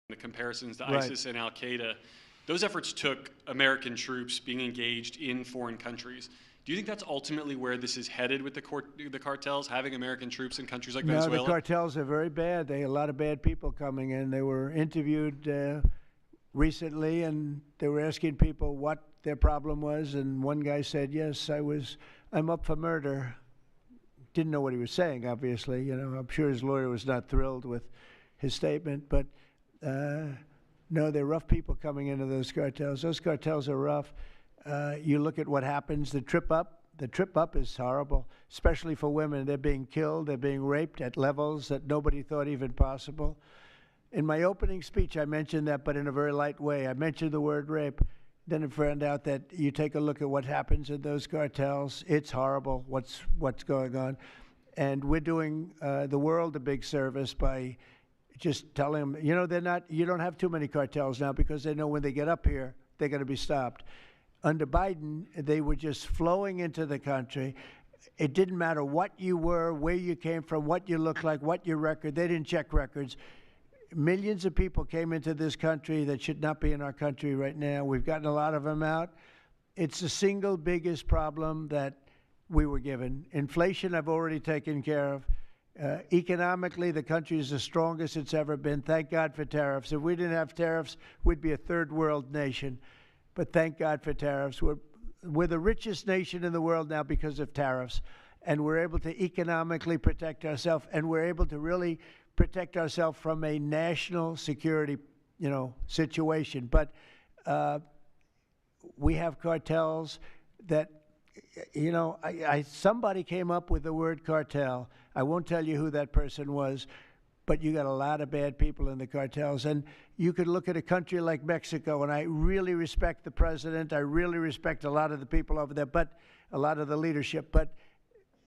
the comparisons to Right. ISIS and Al-Qaeda, those efforts took American troops being engaged in foreign countries. Do you think that's ultimately where this is headed with the cartels, having American troops in countries like No, Venezuela? the cartels are very bad. They had a lot of bad people coming in. They were interviewed recently, and they were asking people what their problem was. And one guy said, "Yes, I'm up for murder." Didn't know what he was saying, obviously. You know, I'm sure his lawyer was not thrilled with his statement, but no, they're rough people coming into those cartels. Those cartels are rough. You look at what happens. The trip up is horrible, especially for women. They're being killed. They're being raped at levels that nobody thought even possible. In my opening speech, I mentioned that, but in a very light way. I mentioned the word rape. Then I found out that you take a look at what happens in those cartels. It's horrible what's going on. And we're doing the world a big service by just telling them, you know, you don't have too many cartels now because they know when they get up here, they're going to be stopped. Under Biden, they were just flowing into the country. It didn't matter what you were, where you came from, what you looked like, what your record. They didn't check records. Millions of people came into this country that should not be in our country right now. We've gotten a lot of them out. It's the single biggest problem that we were given. Inflation, I've already taken care of. Economically, the country is the strongest it's ever been. Thank God for tariffs. If we didn't have tariffs, we'd be a third world nation. But thank God for tariffs. We're the richest nation in the world now because of tariffs. And we're able to economically protect ourselves, and we're able to really protect ourselves from a national security, situation. But we have cartels that, somebody came up with the word cartel. I won't tell you who that person was, but you got a lot of bad people in the cartels. And you could look at a country like Mexico, and I really respect the president. I really respect a lot of the people over there, but a lot of the leadership. But